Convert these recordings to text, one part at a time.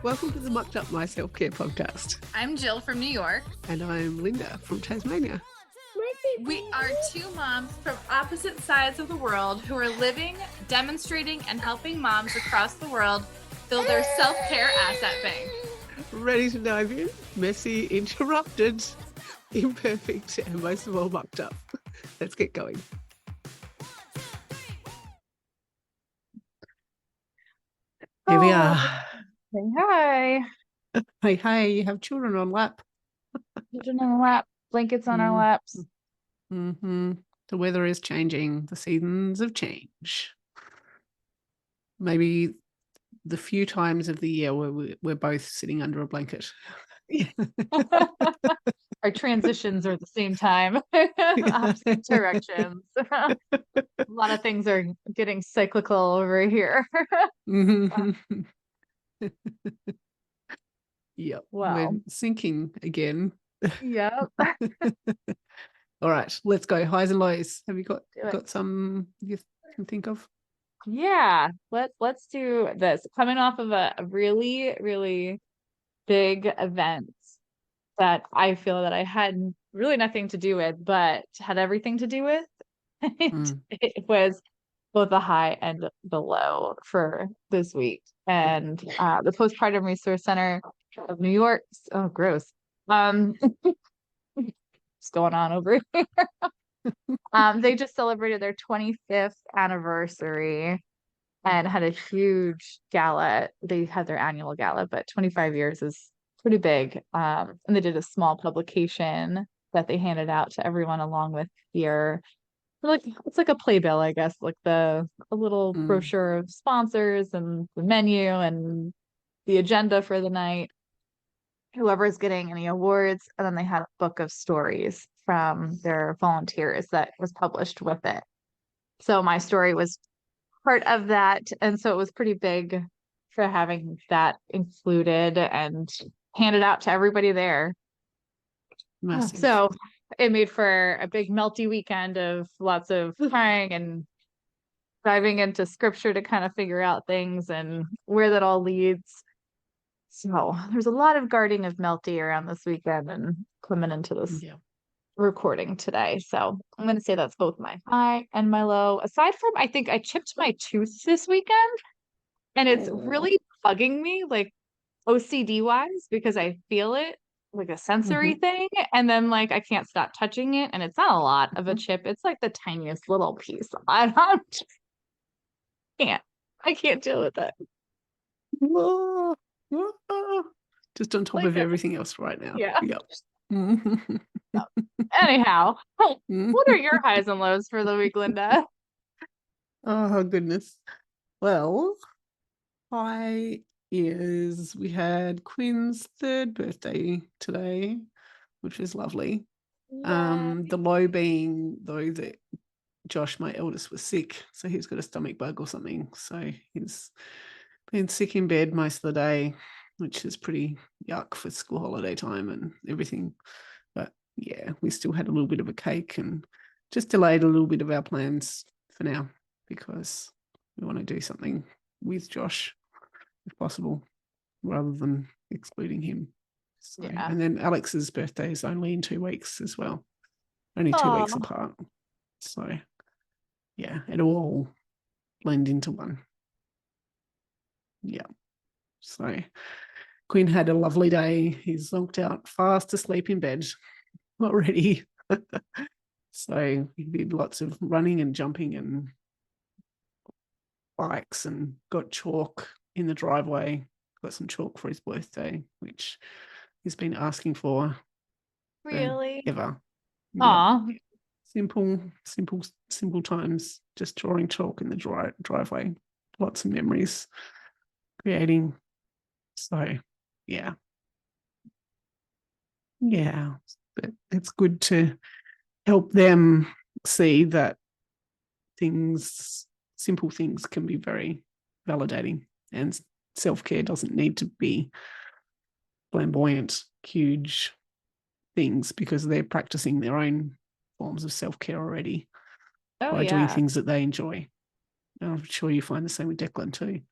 Welcome to the Mucked Up My Self-Care podcast. I'm Jill from New York. And I'm Linda from Tasmania. We are two moms from opposite sides of the world who are living, demonstrating, and helping moms across the world build their self-care asset bank. Ready to dive in? Messy, interrupted, imperfect, and most of all mucked up. Let's get going. Here we are. Say hi. Hey, you have children on lap. Children on the lap, blankets on our laps. Mm-hmm. The weather is changing. The seasons of change. Maybe the few times of the year where we're both sitting under a blanket. Our transitions are at the same time. Opposite directions. A lot of things are getting cyclical over here. Yep. Wow. We're sinking again. Yep. All right, let's go. Highs and lows. Have you got some you can think of? Yeah, let's do this. Coming off of a really, really big event that I feel that I had really nothing to do with, but had everything to do with. It was both the high and the low for this week. And the Postpartum Resource Center of New York. Oh, gross. What's going on over here? They just celebrated their 25th anniversary and had a huge gala. They had their annual gala, but 25 years is pretty big. And they did a small publication that they handed out to everyone along with their, like, it's like a playbill, I guess, like a little brochure of sponsors and the menu and the agenda for the night, whoever's getting any awards. And then they had a book of stories from their volunteers that was published with it. So my story was part of that. And so it was pretty big for having that included and handed out to everybody there. Massive. So it made for a big melty weekend of lots of crying and diving into scripture to kind of figure out things and where that all leads. So there's a lot of guarding of melty around this weekend and coming into this recording today. So I'm going to say that's both my high and my low. Aside from, I think I chipped my tooth this weekend and it's really bugging me, like OCD wise, because I feel it like a sensory thing. And then like, I can't stop touching it. And it's not a lot of a chip. It's like the tiniest little piece. I can't deal with it. Just on top Like of everything else right now. Yeah. Yep. Anyhow, what are your highs and lows for the week, Linda? Oh, goodness. Well, high is we had Quinn's 3rd birthday today, which was lovely. The low being, though, that Josh, my eldest, was sick. So he's got a stomach bug or something. So he's been sick in bed most of the day, which is pretty yuck for school holiday time and everything. But yeah, we still had a little bit of a cake and just delayed a little bit of our plans for now because we want to do something with Josh if possible rather than excluding him. So, and then Alex's birthday is only in 2 weeks as well, only 2 weeks apart. So yeah, it'll all blend into one. Yeah. So Quinn had a lovely day. He's zonked out fast asleep in bed already. So he did lots of running and jumping and bikes and got chalk in the driveway. Got some chalk for his birthday, which he's been asking for. Really? Ever. Aw. Yeah. Simple times, just drawing chalk in the driveway. Lots of memories creating. So yeah, but it's good to help them see that simple things can be very validating, and self-care doesn't need to be flamboyant, huge things, because they're practicing their own forms of self-care already by doing things that they enjoy. I'm sure you find the same with Declan too.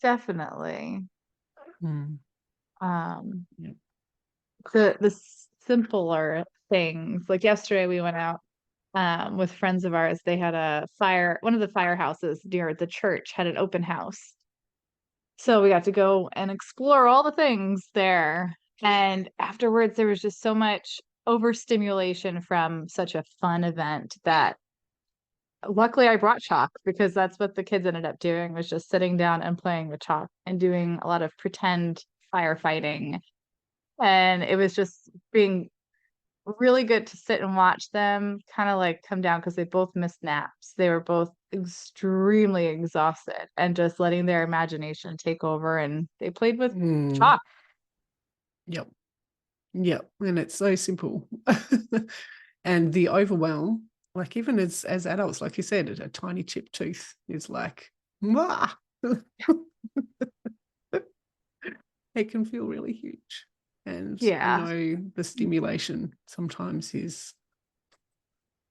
Definitely. Mm. Um, Yep. the simpler things. Like yesterday we went out with friends of ours. They had a fire, one of the firehouses near the church had an open house. So we got to go and explore all the things there. And afterwards, there was just so much overstimulation from such a fun event that luckily I brought chalk because that's what the kids ended up doing was just sitting down and playing with chalk and doing a lot of pretend firefighting. And it was just being really good to sit and watch them kind of like come down because they both missed naps. They were both extremely exhausted and just letting their imagination take over and they played with Mm. chalk. Yep. Yep. And it's so simple. And the overwhelm, like even as adults, like you said, a tiny chipped tooth is like, "Mwah!" It can feel really huge. And I Yeah. know the stimulation sometimes is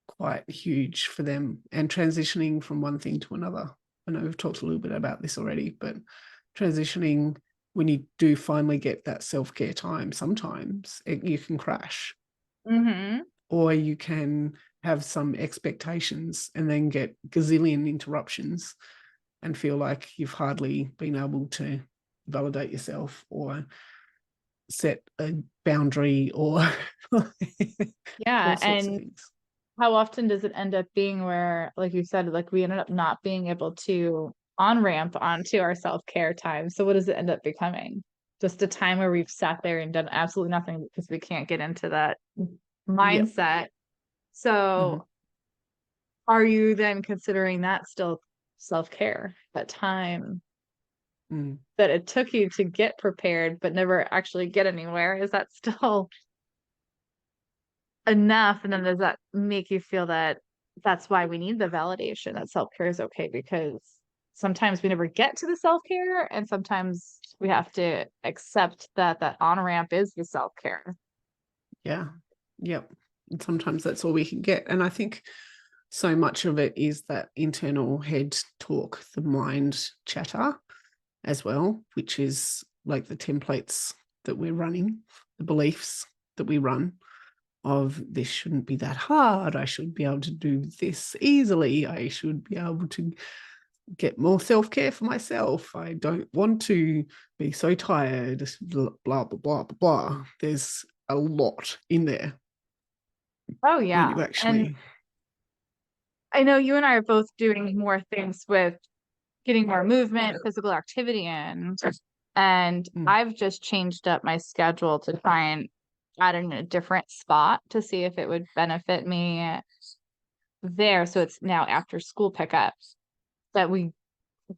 quite huge for them, and transitioning from one thing to another. I know we've talked a little bit about this already, but transitioning when you do finally get that self-care time, sometimes you can crash, Hmm. or you can have some expectations and then get gazillion interruptions and feel like you've hardly been able to validate yourself or set a boundary or Yeah. all sorts of And things. how often does it end up being where, like you said, like we ended up not being able to on ramp onto our self care time? So what does it end up becoming? Just a time where we've sat there and done absolutely nothing because we can't get into that Yep. mindset. Mhm. So are you then considering that still self care, that time Mm. that it took you to get prepared but never actually get anywhere? Is that still enough? And then does that make you feel that that's why we need the validation that self-care is okay? Because sometimes we never get to the self-care, and sometimes we have to accept that that on-ramp is the self-care. Yeah. Yep. And sometimes that's all we can get. And I think so much of it is that internal head talk, the mind chatter as well, which is like the templates that we're running, the beliefs that we run of this shouldn't be that hard. I should be able to do this easily. I should be able to get more self-care for myself. I don't want to be so tired, blah, blah, blah, blah, blah. There's a lot in there Oh when yeah. you And actually, I know you and I are both doing more things with getting more movement, physical activity in. And mm, I've just changed up my schedule to try and add in a different spot to see if it would benefit me there. So it's now after school pickups that we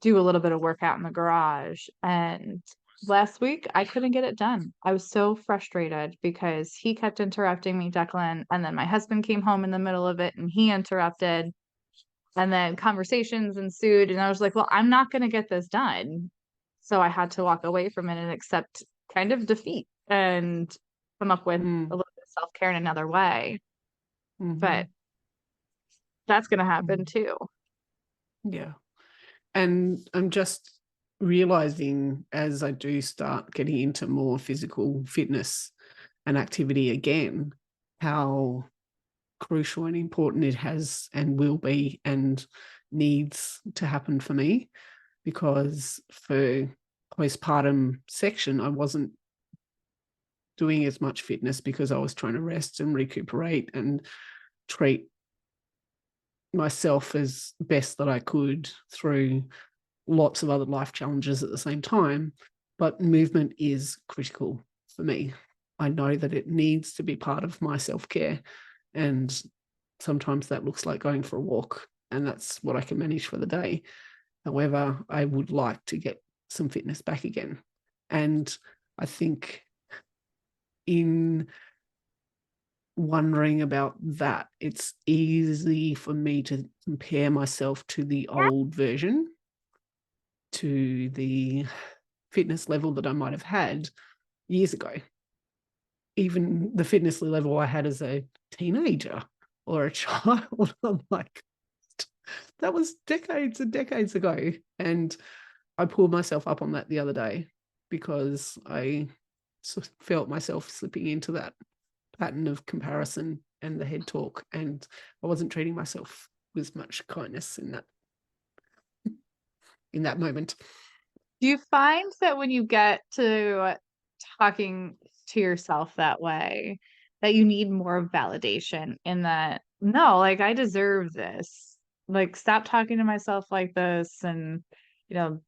do a little bit of workout in the garage. And last week I couldn't get it done. I was so frustrated because he kept interrupting me, Declan, and then my husband came home in the middle of it and he interrupted. And then conversations ensued, and I was like, well, I'm not going to get this done. So I had to walk away from it and accept kind of defeat and come up with a mm, little bit of self care in another way. But mhm, that's going to happen mm, too. yeah. And I'm just realizing as I do start getting into more physical fitness and activity again, how crucial and important it has and will be and needs to happen for me, because for postpartum section I wasn't doing as much fitness because I was trying to rest and recuperate and treat myself as best that I could through lots of other life challenges at the same time. But movement is critical for me. I know that it needs to be part of my self-care, and sometimes that looks like going for a walk, and that's what I can manage for the day. However, I would like to get some fitness back again. And I think in wondering about that, it's easy for me to compare myself to the old version, to the fitness level that I might have had years ago, even the fitness level I had as a teenager or a child. I'm like, that was decades and decades ago. And I pulled myself up on that the other day because I felt myself slipping into that pattern of comparison and the head talk, and I wasn't treating myself with much kindness in that moment. Do you find that when you get to talking to yourself that way, that you need more validation in that, no, like I deserve this. Like stop talking to myself like this, and you know,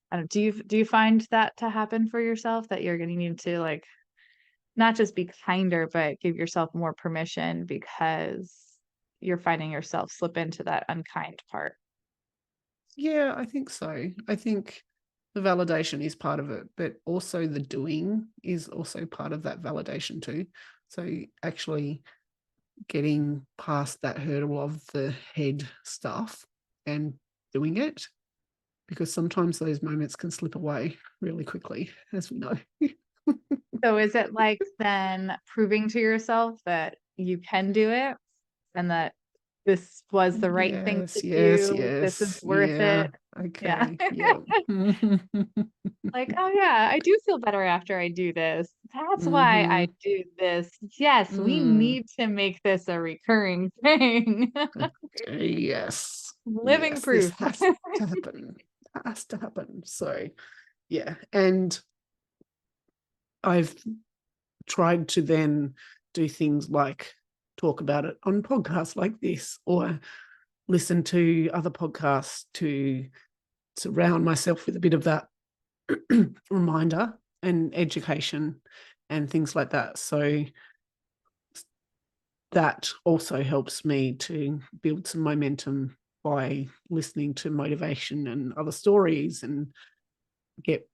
I don't, do you find that to happen for yourself, that you're gonna need to like not just be kinder, but give yourself more permission because you're finding yourself slip into that unkind part? Yeah, I think so. I think the validation is part of it, but also the doing is also part of that validation too. So actually getting past that hurdle of the head stuff and doing it, because sometimes those moments can slip away really quickly, as we know. So is it like then proving to yourself that you can do it and that this was the right thing Yes, to yes, do? This is yes. worth Yeah. it. Yeah. Okay. Yeah. Like, oh yeah, I do feel better after I do this. That's why I Mm-hmm. do this. Yes, we Mm. need to make this a recurring thing. Yes. Living Yes. This proof. has to happen. Has to happen. So yeah. And I've tried to then do things like talk about it on podcasts like this, or listen to other podcasts to surround myself with a bit of that reminder and education and things like that. So that also helps me to build some momentum by listening to motivation and other stories and get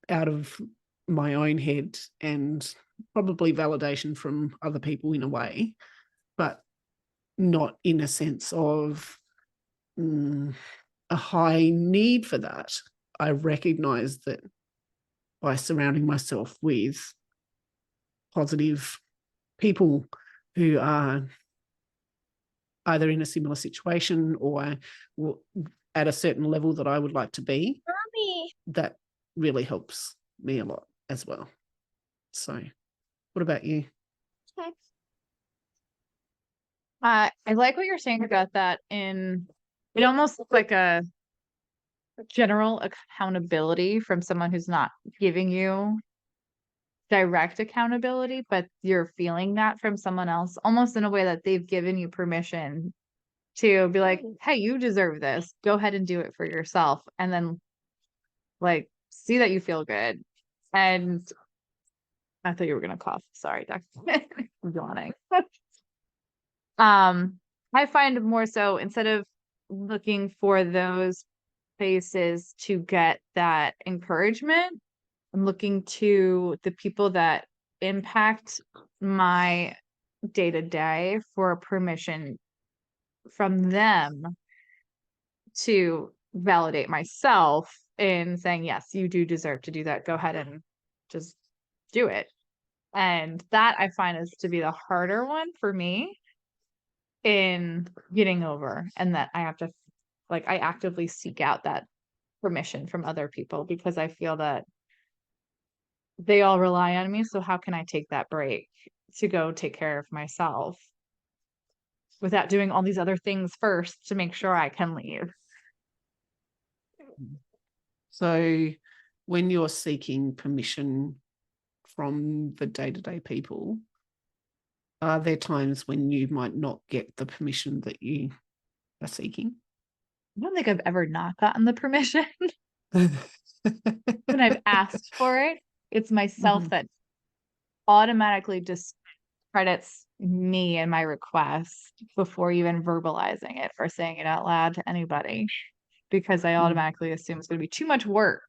out of my own head, and probably validation from other people in a way, but not in a sense of a high need for that. I recognize that by surrounding myself with positive people who are either in a similar situation or at a certain level that I would like to be, Mommy. that really helps me a lot as well. So, what about you? Okay. I like what you're saying about that. It almost looks like a general accountability from someone who's not giving you direct accountability, but you're feeling that from someone else, almost in a way that they've given you permission to be like, hey, you deserve this. Go ahead and do it for yourself. And then like see that you feel good. And I thought you were gonna cough. Sorry, Dr. I'm yawning. I find more so instead of looking for those places to get that encouragement, I'm looking to the people that impact my day to day for permission from them to validate myself in saying, yes, you do deserve to do that. Go ahead and just do it. And that I find is to be the harder one for me in getting over, and that I have to like I actively seek out that permission from other people because I feel that they all rely on me. So how can I take that break to go take care of myself without doing all these other things first to make sure I can leave? So, when you're seeking permission from the day-to-day people, are there times when you might not get the permission that you are seeking? I don't think I've ever not gotten the permission when I've asked for it. It's myself Mhm. that automatically discredits me and my request before even verbalizing it or saying it out loud to anybody because I Mm. automatically assume it's going to be too much work.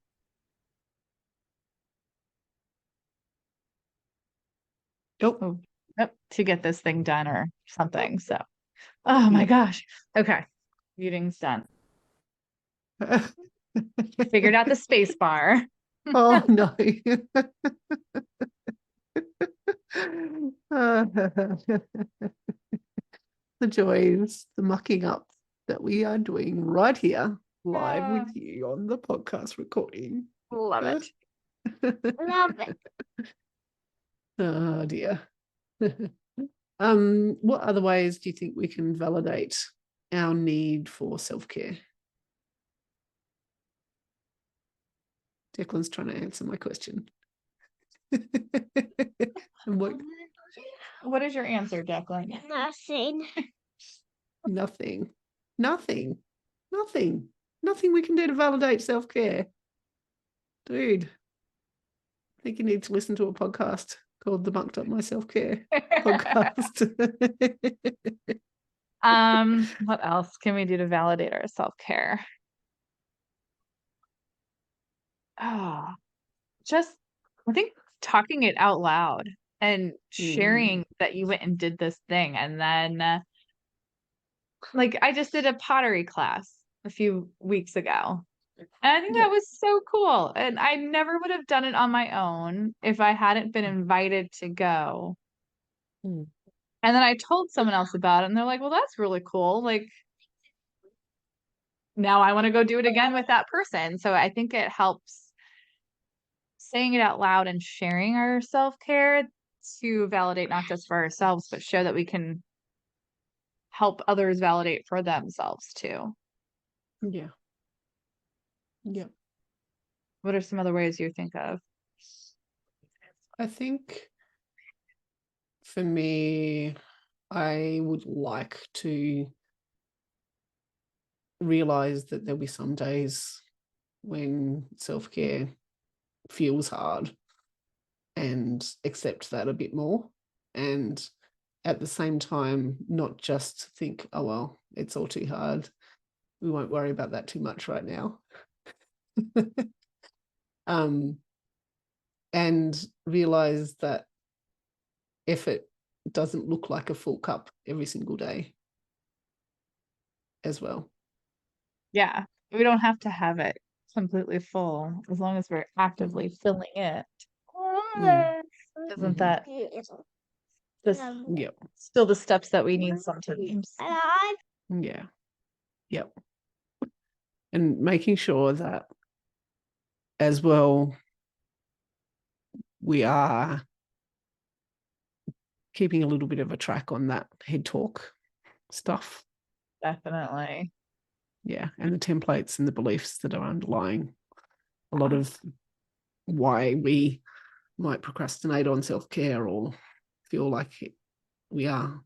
Oh. Oh, yep, to get this thing done or something. So, oh my Yep. gosh. Okay. Meeting's done. Figured out the space bar. Oh no. The joys, the mucking up that we are doing right here live Ah, with you on the podcast recording. Love it. Love it. Oh dear. What other ways do you think we can validate our need for self-care? Declan's trying to answer my question. And what is your answer, Declan? Nothing. Nothing. Nothing. Nothing. Nothing we can do to validate self-care. Dude, I think you need to listen to a podcast called the Bunked Up My Self-Care podcast. What else can we do to validate our self-care? Oh, just I think talking it out loud and sharing that you went and did this thing. And then like I just did a pottery class a few weeks ago. And I think that was so cool. And I never would have done it on my own if I hadn't been invited to go. And then I told someone else about it and they're like, well, that's really cool. Like now I want to go do it again with that person. So I think it helps saying it out loud and sharing our self-care to validate not just for ourselves, but show that we can help others validate for themselves too. Yeah. Yeah. What are some other ways you think of? I think for me, I would like to realize that there'll be some days when self-care feels hard and accept that a bit more. And at the same time, not just think, oh, well, it's all too hard. We won't worry about that too much right now. And realize that effort doesn't look like a full cup every single day as well. Yeah, we don't have to have it completely full as long as we're actively filling it. Isn't that still the steps that we need sometimes? Yeah. Yep. And making sure that as well, we are keeping a little bit of a track on that head talk stuff. Definitely. Yeah. And the templates and the beliefs that are underlying a lot of why we might procrastinate on self-care or feel like we are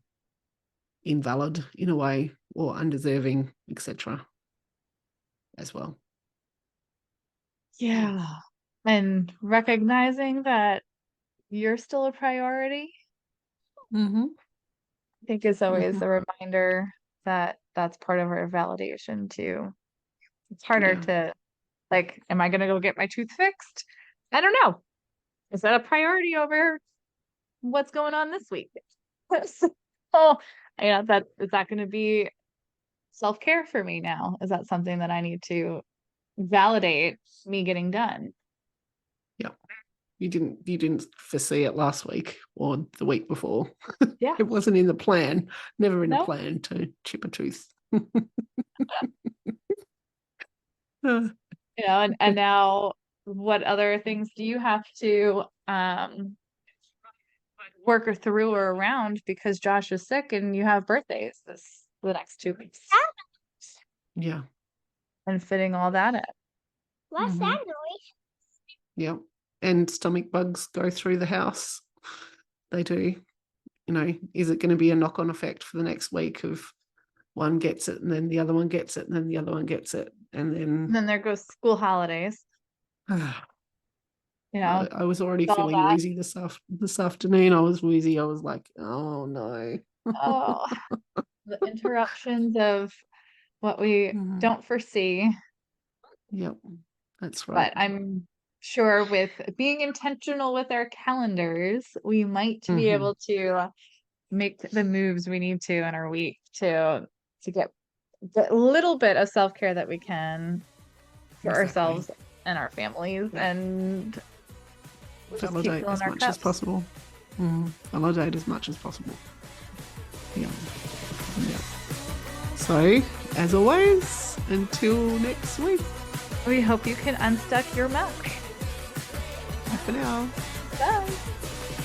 invalid in a way or undeserving, etc. as well. Yeah. And recognizing that you're still a priority, I think is always a reminder that that's part of our validation too. It's harder to like, am I going to go get my tooth fixed? I don't know. Is that a priority over what's going on this week? So, that is that going to be self-care for me now? Is that something that I need to validate me getting done? Yeah. You didn't foresee it last week or the week before. Yeah. It wasn't in the plan, never in the plan to chip a tooth. And now what other things do you have to work through or around because Josh is sick and you have birthdays the next 2 weeks? Yeah. And fitting all that in. What's that noise? Yeah. And stomach bugs go through the house. They do. Is it going to be a knock-on effect for the next week of one gets it and then the other one gets it and then the other one gets it and then there goes school holidays. I was already feeling wheezy this afternoon. I was wheezy. I was like, oh no. Oh, the interruptions of what we don't foresee. Yep, that's right. But I'm sure with being intentional with our calendars, we might be able to make the moves we need to in our week to get the little bit of self-care that we can for ourselves and our families and validate as much as possible. Validate as much as possible. Yeah. So, as always, until next week. We hope you can unstuck your milk. for now. Bye.